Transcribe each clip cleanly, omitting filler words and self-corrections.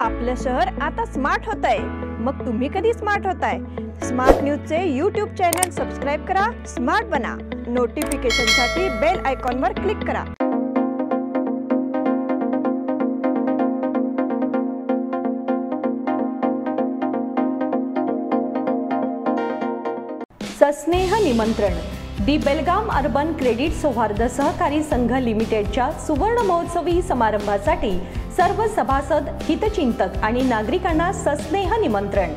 आपलं शहर आता स्मार्ट होत आहे। मग तुम्ही कधी स्मार्ट होताय? स्मार्ट न्यूजचे YouTube चॅनल सबस्क्राइब करा, स्मार्ट बना। नोटिफिकेशनसाठी बेल आयकॉनवर क्लिक करा। सस्नेह निमंत्रण दी बेलगाम अर्बन क्रेडिट सौहार्द सहकारी संघ लिमिटेडच्या सुवर्ण महोत्सवी समारंभासाठी सर्व सभासद, हितचिंतक आणि नागरिकांना सस्नेह निमंत्रण।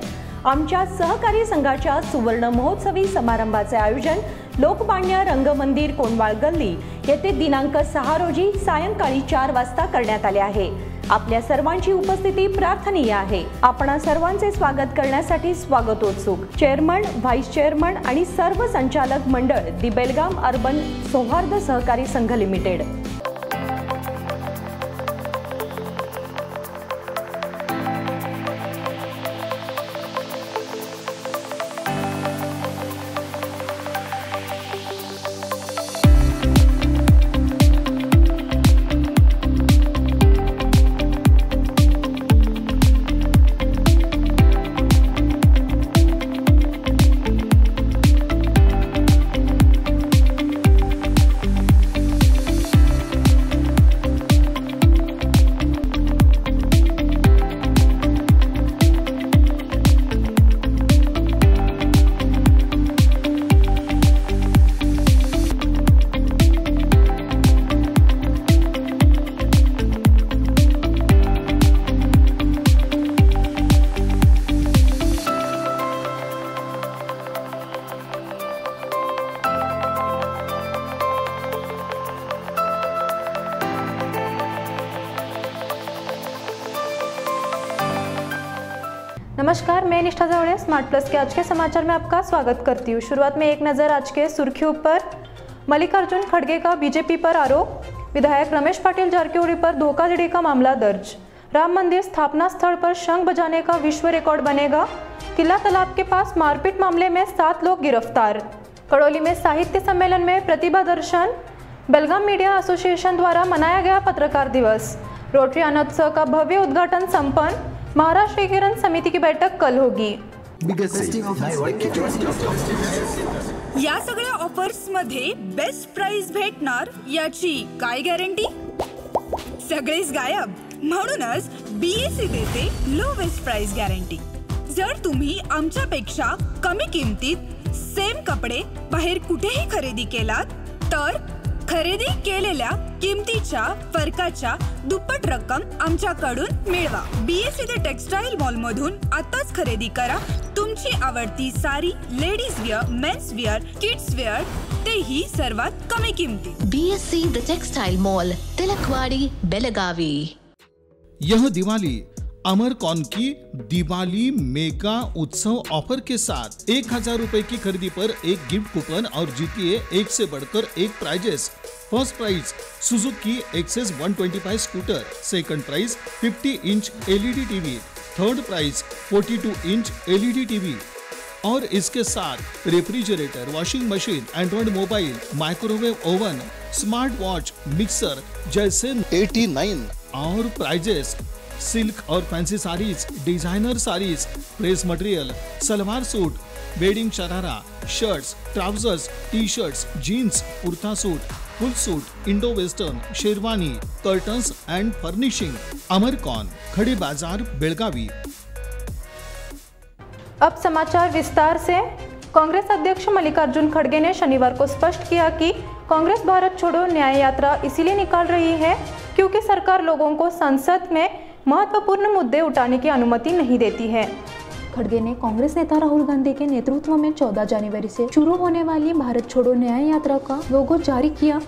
आमच्या सहकारी संघाच्या सुवर्ण महोत्सवी समारंभाचे आयोजन लोकमान्य रंगमंदिर कोंडवाळ गल्ली येथे दिनांक 6 रोजी सायंकाळी 4 वाजता करण्यात आले आहे। आपल्या सर्वांची उपस्थिती प्रार्थनीय आहे। आपणा सर्वांचे स्वागत करण्यासाठी स्वागतोत्सुक चेअरमन, व्हाईस चेअरमन आणि सर्व संचालक मंडळ दी बेलगाम अर्बन सौहार्द सहकारी संघ लिमिटेड। नमस्कार, मैं निष्ठा जावड़े स्मार्ट प्लस के आज के समाचार में आपका स्वागत करती हूँ। शुरुआत में एक नज़र आज के सुर्खियों पर। मल्लिकार्जुन खड़गे का बीजेपी पर आरोप, विधायक रमेश पाटिल जारकिहोली पर धोखाधड़ी का मामला दर्ज। राम मंदिर स्थापना स्थल पर शंख बजाने का विश्व रिकॉर्ड बनेगा। किला तालाब के पास मारपीट मामले में 7 लोग गिरफ्तार। कड़ौली में साहित्य सम्मेलन में प्रतिभा दर्शन। बेलगाम मीडिया एसोसिएशन द्वारा मनाया गया पत्रकार दिवस। रोटरी अनोत्सव का भव्य उद्घाटन संपन्न। महाराष्ट्र एकीकरण समिति की बैठक कल होगी। या सगळ्या ऑफर्स मध्ये बेस्ट प्राइस भेटणार याची काय गॅरंटी? सगळेच गायब। म्हणूनच बीएससी देते लोवेस्ट प्राइस गॅरंटी। जर तुम्ही आमच्यापेक्षा कमी किमतीत सेम कपडे बाहेर कुठेही खरेदी केलात तर खरेदी केलेल्या किमतीच्या फरकाच्या दुप्पट रक्कम आमच्याकडून मिळवा। बीएससी द टेक्सटाईल मॉल मधून आताच खरेदी करा तुमची आवडती sari, ladies wear, men's wear, kids wear, तेही सर्वात कमी किमतीत। BSC the textile mall, Tilakwadi, Belagavi. यह दिवाली अमरकॉन की दिवाली मेगा उत्सव ऑफर के साथ 1000 रुपए की खरीदी पर एक गिफ्ट कूपन और जीतिए 1 से बढ़कर 1 prizes. First prize Suzuki Access 125 scooter, second prize 50 inch LED TV, third prize 42 inch LED TV और इसके साथ refrigerator, washing machine, android mobile, microwave oven, smart watch, mixer जैसे 89 और प्राइजेस। सिल्क और fancy saris, designer saris, press material, salwar suit, wedding sharara, shirts, trousers, T shirts, jeans, kurta suit, full suit, Indo western, sherwani, curtains and furnishing. अमरकॉन, खड़ी बाजार, बेलगावी। अब समाचार विस्तार से। कांग्रेस अध्यक्ष मल्लिकार्जुन खड़गे ने शनिवार को स्पष्ट किया कि कांग्रेस भारत छोड़ो न्याय यात्रा इसीलिए निकाल रही है क्योंकि सरकार लोगों को संसद में महत्वपूर्ण मुद्दे उठाने की अनुमति नहीं देती है। खड़गे ने कांग्रेस नेता राहुल गांधी के नेतृत्व में 14 जनवरी से शुरू होने वाली भारत छोड़ो न्याय यात्रा का लोगो जारी किया।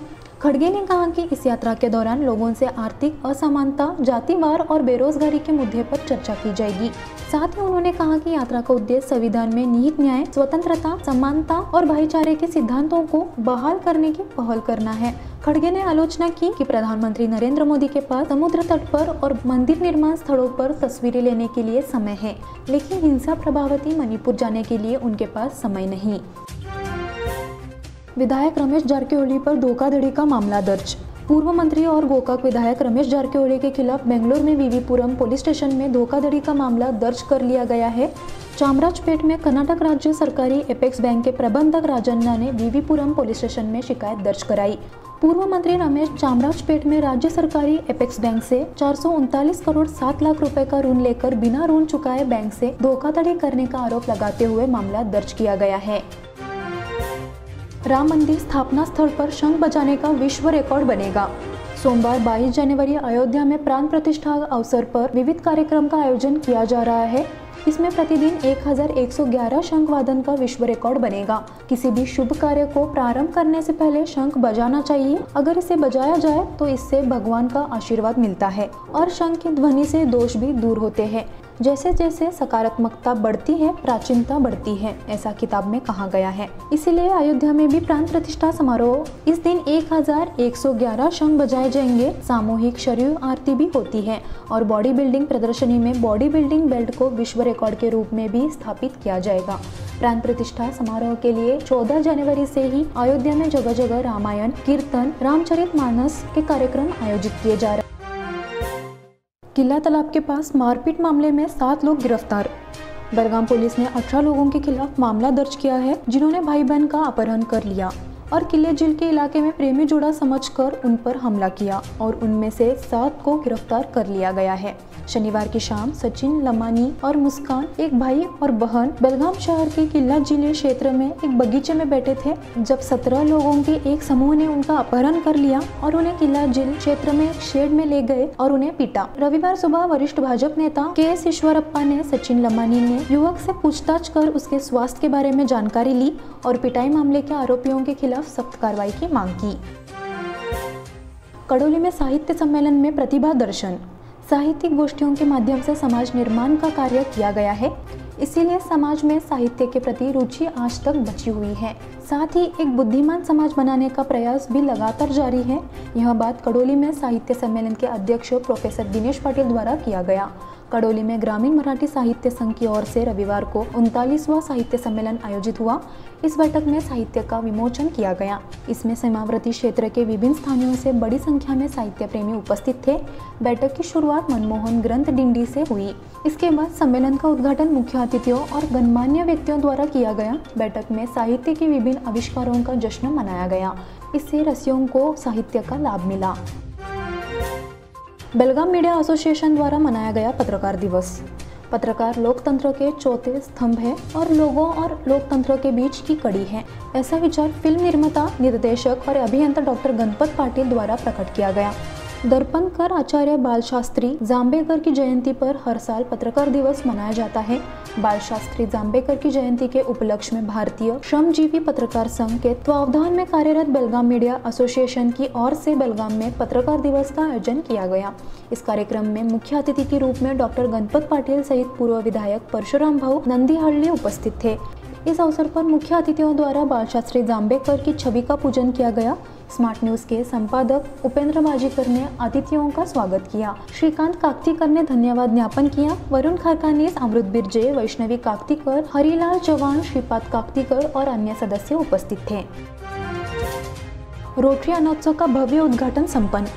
खड़गे ने कहा कि इस यात्रा के दौरान लोगों से आर्थिक असमानता, जातिवार और बेरोजगारी के मुद्दे पर चर्चा की जाएगी। साथ ही उन्होंने कहा कि यात्रा का उद्देश्य संविधान में निहित न्याय, स्वतंत्रता, समानता और भाईचारे के सिद्धांतों को बहाल करने की पहल करना है। खड़गे ने आलोचना की कि प्रधानमंत्री नरेंद्र मोदी के पास समुद्र तट पर और मंदिर निर्माण स्थलों पर तस्वीरें लेने के लिए समय है, लेकिन हिंसा प्रभावित मणिपुर जाने के लिए उनके पास समय नहीं। विधायक रमेश जारकिहोली पर धोखाधड़ी का मामला दर्ज। पूर्व मंत्री और गोकाक विधायक रमेश जारकिहोली के खिलाफ बेंगलुरु में वीवीपुरम पुलिस स्टेशन में धोखाधड़ी का मामला दर्ज कर लिया गया है। चामराजपेट में कर्नाटक राज्य सरकारी एपेक्स बैंक के प्रबंधक राजन्ना ने वीवीपुरम पुलिस स्टेशन में शिकायत दर्ज कराई। पूर्व मंत्री रमेश चामराजपेट में राज्य सरकारी एपेक्स बैंक से 439 करोड़ 7 लाख रुपए का ऋण लेकर बिना ऋण चुकाए बैंक से धोखाधड़ी करने का आरोप लगाते हुए मामला दर्ज किया गया है। राम मंदिर स्थापना स्थल पर शंख बजाने का विश्व रिकॉर्ड बनेगा। सोमवार 22 जनवरी अयोध्या में प्राण प्रतिष्ठा अवसर पर विविध कार्यक्रम का आयोजन किया जा रहा है। इसमें प्रतिदिन 1111 शंख वादन का विश्व रिकॉर्ड बनेगा। किसी भी शुभ कार्य को प्रारंभ करने से पहले शंख बजाना चाहिए। अगर इसे बजाया जाए तो इससे भगवान का आशीर्वाद मिलता है और शंख की ध्वनि से दोष भी दूर होते हैं। जैसे जैसे सकारात्मकता बढ़ती है, प्राचीनता बढ़ती है, ऐसा किताब में कहा गया है। इसीलिए अयोध्या में भी प्राण प्रतिष्ठा समारोह इस दिन 1111 शंख बजाए जाएंगे। सामूहिक शरीर आरती भी होती है और बॉडी बिल्डिंग प्रदर्शनी में बॉडी बिल्डिंग बेल्ट को विश्व रिकॉर्ड के रूप में भी स्थापित किया जाएगा। प्राण प्रतिष्ठा समारोह के लिए 14 जनवरी से ही अयोध्या में जगह जगह रामायण, कीर्तन, रामचरितमानस के कार्यक्रम आयोजित किए जा रहे हैं। किला तालाब के पास मारपीट मामले में 7 लोग गिरफ्तार। बेलगाम पुलिस ने 18 लोगों के खिलाफ मामला दर्ज किया है जिन्होंने भाई बहन का अपहरण कर लिया और किले झील के इलाके में प्रेमी जोड़ा समझकर उन पर हमला किया और उनमें से 7 को गिरफ्तार कर लिया गया है। शनिवार की शाम सचिन, लमानी और मुस्कान, एक भाई और बहन, बेलगाम शहर के किला झील क्षेत्र में एक बगीचे में बैठे थे जब 17 लोगों के एक समूह ने उनका अपहरण कर लिया और उन्हें किला झील क्षेत्र में एक शेड में ले गए और उन्हें पीटा। रविवार सुबह वरिष्ठ भाजपा नेता के.एस. ईश्वरप्पा ने सचिन लमानी ने युवक से पूछताछ कर उसके स्वास्थ्य के बारे में जानकारी ली और पिटाई मामले के आरोपियों के खिलाफ सख्त कार्रवाई की मांग की। कड़ोली में साहित्य सम्मेलन में प्रतिभा दर्शन। साहित्यिक गोष्ठियों के माध्यम से समाज निर्माण का कार्य किया गया है, इसीलिए समाज में साहित्य के प्रति रुचि आज तक बची हुई है। साथ ही एक बुद्धिमान समाज बनाने का प्रयास भी लगातार जारी है। यह बात कड़ोली में साहित्य सम्मेलन के अध्यक्ष प्रोफेसर दिनेश पाटिल द्वारा किया गया। कड़ोली में ग्रामीण मराठी साहित्य संघ की ओर से रविवार को 39वां साहित्य सम्मेलन आयोजित हुआ। इस बैठक में साहित्य का विमोचन किया गया। इसमें सीमावर्ती क्षेत्र के विभिन्न स्थानों से बड़ी संख्या में साहित्य प्रेमी उपस्थित थे। बैठक की शुरुआत मनमोहन ग्रंथ डिंडी से हुई। इसके बाद सम्मेलन का उद्घाटन मुख्य अतिथियों और गणमान्य व्यक्तियों द्वारा किया गया। बैठक में साहित्य के विभिन्न आविष्कारों का जश्न मनाया गया। इससे रसियों को साहित्य का लाभ मिला। बेलगाम मीडिया एसोसिएशन द्वारा मनाया गया पत्रकार दिवस। पत्रकार लोकतंत्र के चौथे स्तंभ है और लोगों और लोकतंत्र के बीच की कड़ी है, ऐसा विचार फिल्म निर्माता, निर्देशक और अभियंता डॉक्टर गणपत पाटिल द्वारा प्रकट किया गया। दर्पणकर आचार्य बालशास्त्री जांबेकर की जयंती पर हर साल पत्रकार दिवस मनाया जाता है। बालशास्त्री जांबेकर की जयंती के उपलक्ष्य में भारतीय श्रमजीवी पत्रकार संघ के तत्वावधान में कार्यरत बेलगाम मीडिया एसोसिएशन की ओर से बेलगाम में पत्रकार दिवस का आयोजन किया गया। इस कार्यक्रम में मुख्य अतिथि के रूप में डॉक्टर गणपत पाटिल सहित पूर्व विधायक परशुराम भाऊ नंदीहल्ली उपस्थित थे। इस अवसर पर मुख्य अतिथियों द्वारा बालशास्त्री जांबेकर की छवि का पूजन किया गया। स्मार्ट न्यूज के संपादक उपेंद्र बाजीकर ने अतिथियों का स्वागत किया। श्रीकांत काकतीकर ने धन्यवाद ज्ञापन किया। वरुण खरकानीस, अमृत बिरजे, वैष्णवी काकतीकर, हरिलाल चौहान, श्रीपाद काकतीकर और अन्य सदस्य उपस्थित थे। रोटरी अनोत्सव का भव्य उद्घाटन संपन्न।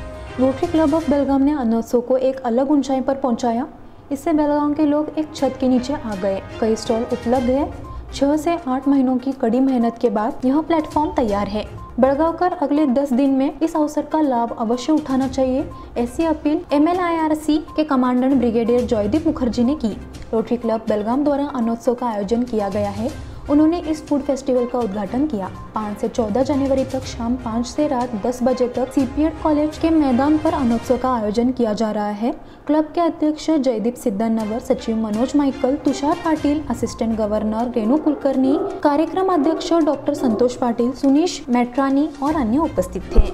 रोटरी क्लब ऑफ बेलगाम ने अनोत्सव को एक अलग ऊंचाई पर पहुंचाया। इससे बेलगाम के लोग एक छत के नीचे आ गए। कई स्टॉल उपलब्ध है। 6 से 8 महीनों की कड़ी मेहनत के बाद यह प्लेटफॉर्म तैयार है। बेलगांवकर अगले 10 दिन में इस अवसर का लाभ अवश्य उठाना चाहिए, ऐसी अपील MLIRC के कमांडेंट ब्रिगेडियर जयदीप मुखर्जी ने की। रोटरी क्लब बेलगाम द्वारा अनोत्सव का आयोजन किया गया है। उन्होंने इस फूड फेस्टिवल का उद्घाटन किया। 5 से 14 जनवरी तक शाम 5 से रात 10 बजे तक CPED कॉलेज के मैदान पर अनोत्सव का आयोजन किया जा रहा है। क्लब के अध्यक्ष जयदीप सिद्धनवर, सचिव Manoj Michael, Tushar Patil, assistant governor Renu Kulkarni, कार्यक्रम अध्यक्ष डॉक्टर संतोष पाटिल, सुनीश मेट्रानी और अन्य उपस्थित थे।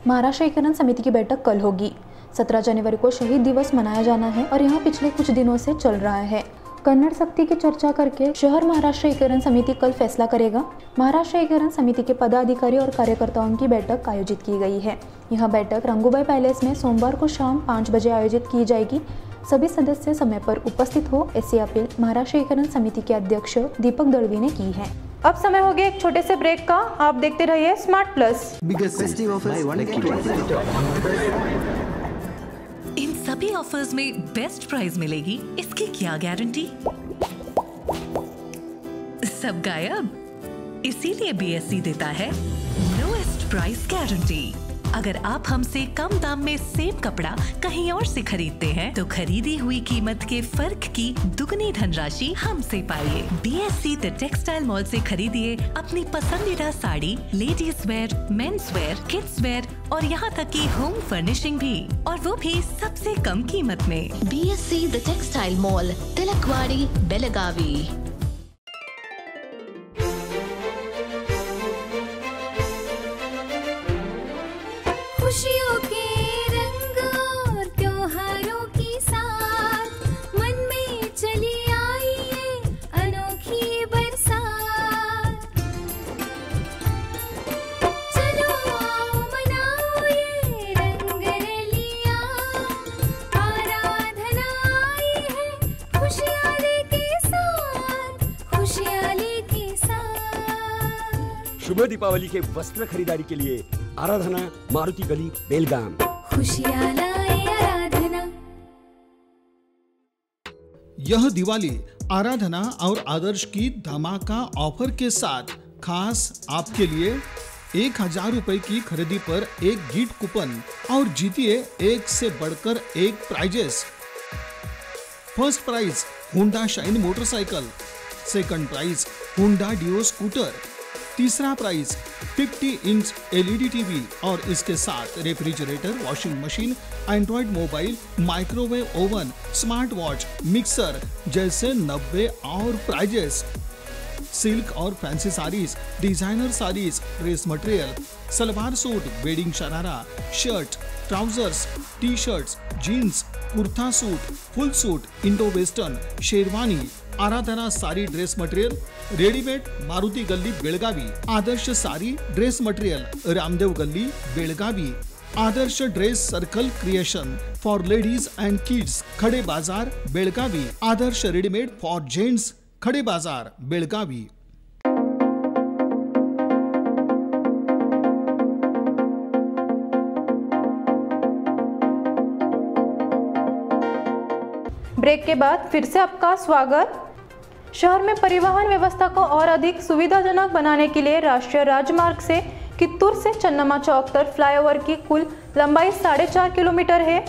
महाराष्ट्र एकीकरण समिति की बैठक कल होगी। 17 जनवरी को शहीद दिवस मनाया जाना है और यह पिछले कुछ दिनों से चल रहा है। कन्नड़ शक्ति की चर्चा करके शहर महाराष्ट्र एकीकरण समिति कल फैसला करेगा। महाराष्ट्र एकीकरण समिति के पदाधिकारी और कार्यकर्ताओं की बैठक आयोजित की गई है। यह बैठक रंगूबाई पैलेस में सोमवार को शाम 5 बजे आयोजित की जाएगी। सभी सदस्य समय पर उपस्थित हो, ऐसी अपील महाराष्ट्र एकीकरण समिति के अध्यक्ष दीपक दळवी ने की है। अब समय हो गया एक छोटे से ब्रेक का। आप देखते रहिए स्मार्ट प्लस। इन सभी ऑफर्स में बेस्ट प्राइस मिलेगी, इसकी क्या गारंटी? सब गायब। इसीलिए BSC देता है लोएस्ट प्राइस गारंटी। अगर आप हमसे कम दाम में सेम कपड़ा कहीं और से खरीदते हैं तो खरीदी हुई कीमत के फर्क की दुगनी धनराशि हमसे पाइए। BSC द टेक्सटाइल मॉल से खरीदिए अपनी पसंदीदा sari, ladies wear, men's wear, kids where और यहाँ तक कि होम फर्निशिंग भी, और वो भी सबसे कम कीमत में। BSC the textile mall, Tilakwadi, Belagavi. खुशियों के रंग और त्योहारों की साथ मन में चली आई है अनोखी बरसात। चलो आओ मनाओ ये रंग रलियां, आराधना आई है खुशियाँ लेके साथ, खुशियाँ लेके साथ। शुभ दीपावली के वस्त्र खरीदारी के लिए आराधना, मारुति गली, बेलगाम। खुशियाँ लाए आराधना। यह दिवाली आराधना और आदर्श की धमाका ऑफर के साथ खास आपके लिए 1000 रुपए की खरीदी पर एक गिफ्ट कूपन और जीतिए एक से बढ़कर एक prizes. First prize Honda Shine motorcycle, second prize Honda Dio scooter, तीसरा प्राइज 50 इंच LED टीवी और इसके साथ refrigerator, washing machine, android mobile, microwave oven, smart watch, mixer जैसे 90 और प्राइजेस। सिल्क और fancy saris, designer saris, dress material, salwar suit, wedding sharara, shirt, trousers, T shirts, jeans, kurta suit, full suit, Indo western, sherwani, Aradhana sari dress material, readymade, Maruti Galli Belagavi, Adarsh sari dress material, Ramdev Galli Belagavi, Adarsh dress circle creation for ladies and kids, Khade Bazar Belagavi, Adarsh readymade for gents, Khade Bazar Belagavi. Break के बाद फिर से आपका स्वागत। शहर में परिवहन व्यवस्था को और अधिक सुविधाजनक बनाने के लिए राष्ट्रीय राजमार्ग से कित्तूर से चन्नमा चौक तक फ्लाईओवर की कुल लंबाई 4.5 किलोमीटर है।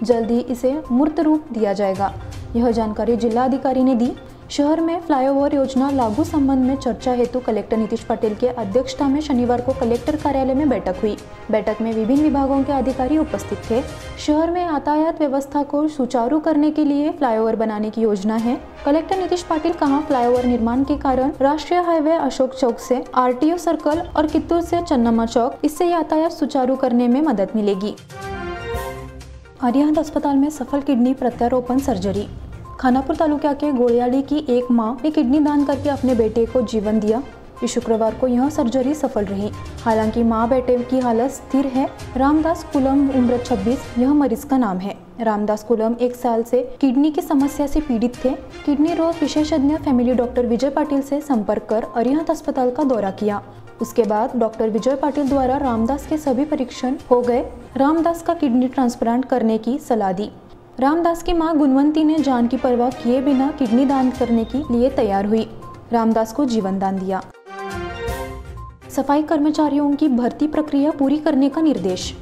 जल्द ही इसे मूर्त रूप दिया जाएगा, यह जानकारी जिलाधिकारी ने दी। शहर में फ्लाईओवर योजना लागू संबंध में चर्चा हेतु कलेक्टर नीतीश पटेल के अध्यक्षता में शनिवार को कलेक्टर कार्यालय में बैठक हुई। बैठक में विभिन्न विभागों के अधिकारी उपस्थित थे। शहर में यातायात व्यवस्था को सुचारू करने के लिए फ्लाईओवर बनाने की योजना है। कलेक्टर नीतीश पाटिल कहा, फ्लाईओवर निर्माण के कारण राष्ट्रीय हाईवे अशोक चौक से RTO सर्कल और कित्तूर से चन्नमा चौक, इससे यातायात सुचारू करने में मदद मिलेगी। अरिहंत अस्पताल में सफल किडनी प्रत्यारोपण सर्जरी। खानापुर तालुका के गोलियाड़ी की एक मां ने किडनी दान करके अपने बेटे को जीवन दिया। इस शुक्रवार को यह सर्जरी सफल रही। हालांकि मां बेटे की हालत स्थिर है। रामदास कुलम, उम्र 26, यह मरीज का नाम है। रामदास कुलम 1 साल से किडनी की समस्या से पीड़ित थे। किडनी रोग विशेषज्ञ फैमिली डॉक्टर विजय पाटिल से संपर्क कर अरिहंत अस्पताल का दौरा किया। उसके बाद डॉक्टर विजय पाटिल द्वारा रामदास के सभी परीक्षण हो गए। रामदास का किडनी ट्रांसप्लांट करने की सलाह दी। रामदास की मां गुणवंती ने जान की परवाह किए बिना किडनी दान करने के लिए तैयार हुई। रामदास को जीवन दान दिया। सफाई कर्मचारियों की भर्ती प्रक्रिया पूरी करने का निर्देश।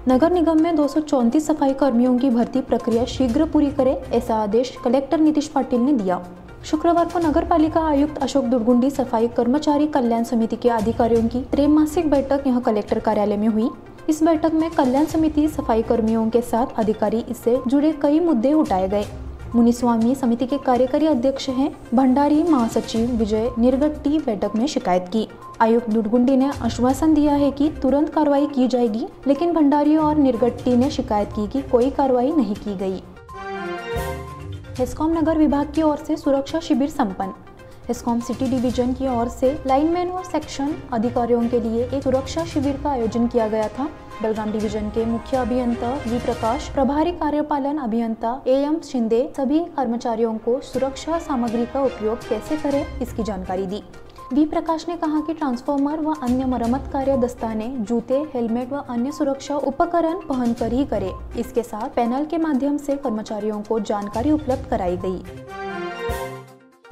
नगर निगम में 234 सफाई कर्मियों की भर्ती प्रक्रिया शीघ्र पूरी करे, ऐसा आदेश कलेक्टर नीतीश पाटिल ने दिया। शुक्रवार को नगर पालिका आयुक्त अशोक दुर्गुंडी सफाई कर्मचारी कल्याण समिति के अधिकारियों की त्रैमासिक बैठक यहां कलेक्टर कार्यालय में हुई। इस बैठक में कल्याण समिति सफाई कर्मियों के साथ अधिकारी इससे जुड़े कई मुद्दे उठाए गए। मुनिस्वामी समिति के कार्यकारी अध्यक्ष हैं भंडारी महासचिव विजय निरगट्टी बैठक में शिकायत की। आयुक्त दुर्गुंडी ने आश्वासन दिया है कि तुरंत कार्रवाई की जाएगी, लेकिन भंडारी और निरगट्टी ने शिकायत की कि कोई कार्रवाई नहीं की गई। हेस्कॉम नगर विभाग की ओर से सुरक्षा शिविर संपन्न। हेस्कॉम सिटी डिवीजन की ओर से लाइनमैन और सेक्शन अधिकारियों के लिए एक सुरक्षा शिविर का आयोजन किया गया था। बेलगाम डिवीजन के मुख्य अभियंता वी प्रकाश, प्रभारी कार्यपालन अभियंता AM शिंदे सभी कर्मचारियों को सुरक्षा सामग्री का उपयोग कैसे करें इसकी जानकारी दी। वी प्रकाश ने कहा कि ट्रांसफार्मर व अन्य मरम्मत कार्य दस्ताने, जूते, हेलमेट व अन्य सुरक्षा उपकरण पहनकर ही करे। इसके साथ पैनल के माध्यम से कर्मचारियों को जानकारी उपलब्ध कराई गई।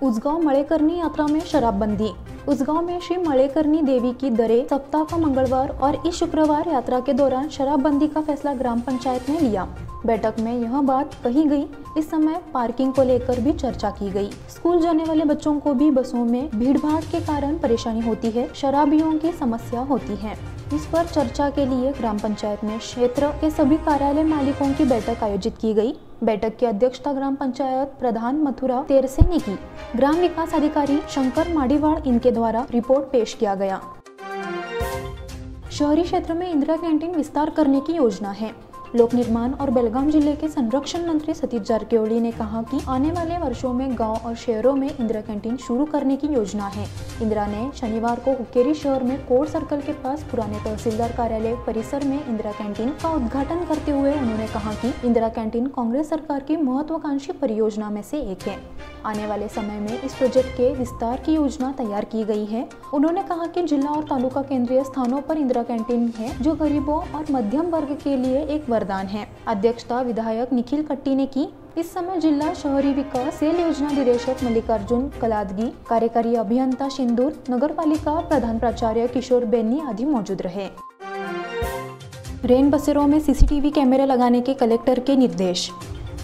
उजगांव मळेकरणी यात्रा में शराबबंदी। उजगांव में श्री मळेकरणी देवी की दरे सप्ताह का मंगलवार और इस शुक्रवार यात्रा के दौरान शराबबंदी का फैसला ग्राम पंचायत ने लिया। बैठक में यह बात कही गई। इस समय पार्किंग को लेकर भी चर्चा की गई। स्कूल जाने वाले बच्चों को भी बसों में भीड़भाड़ के कारण परेशानी होती है, शराबियों की समस्या होती है। इस पर चर्चा के लिए ग्राम पंचायत में क्षेत्र के सभी कार्यालय मालिकों की बैठक आयोजित की गई। बैठक की अध्यक्षता ग्राम पंचायत प्रधान मथुरा तेरसे ने की। ग्राम विकास अधिकारी शंकर माडीवाड़ इनके द्वारा रिपोर्ट पेश किया गया। शहरी क्षेत्र में इंदिरा कैंटीन विस्तार करने की योजना है। लोक निर्माण और बेलगाम जिले के संरक्षण मंत्री सतीश जारकिहोली ने कहा कि आने वाले वर्षों में गांव और शहरों में इंदिरा कैंटीन शुरू करने की योजना है। इंदिरा ने शनिवार को हुक्केरी शहर में कोर्ट सर्कल के पास पुराने तहसीलदार कार्यालय परिसर में इंदिरा कैंटीन का उद्घाटन करते हुए उन्होंने कहा कि इंदिरा कैंटीन कांग्रेस सरकार की महत्वाकांक्षी परियोजना में से एक है। आने वाले समय में इस प्रोजेक्ट के विस्तार की योजना तैयार की गई है। उन्होंने कहा कि जिला और तालुका केंद्रीय स्थानों पर इंदिरा कैंटीन है, जो गरीबों और मध्यम वर्ग के लिए एक वरदान है। अध्यक्षता विधायक निखिल कट्टी ने की। इस समय जिला शहरी विकास सेल योजना निदेशक मल्लिकार्जुन कलादगी, कार्यकारी अभियंता सिंदूर, नगर पालिका प्रधान प्राचार्य किशोर बेन्नी आदि मौजूद रहे। रेन बसेरों में सीसीटीवी कैमरे लगाने के कलेक्टर के निर्देश।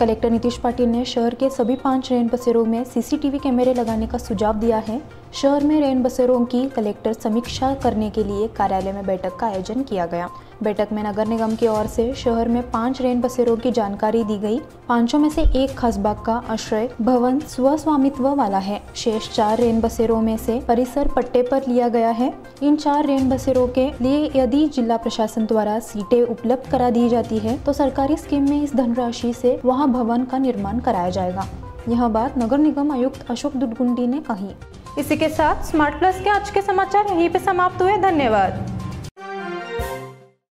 कलेक्टर नीतीश पाटिल ने शहर के सभी 5 रेन बसेरों में सीसीटीवी कैमरे लगाने का सुझाव दिया है। शहर में रेन बसेरों की कलेक्टर समीक्षा करने के लिए कार्यालय में बैठक का आयोजन किया गया। बैठक में नगर निगम की ओर से शहर में 5 रेन बसेरों की जानकारी दी गई। 5 में से एक खासबाग का आश्रय भवन स्वस्वामित्व वाला है। शेष 4 रेन बसेरों में से परिसर पट्टे पर लिया गया है। इन 4 रेन बसेरों के लिए यदि जिला प्रशासन द्वारा सीटें उपलब्ध करा दी जाती है तो सरकारी स्कीम में इस धनराशि से वहां भवन का निर्माण कराया जाएगा। यह बात नगर निगम आयुक्त अशोक दुडगुंडी ने कही। इसी के साथ स्मार्ट प्लस के आज के समाचार यहीं पे समाप्त हुए। धन्यवाद।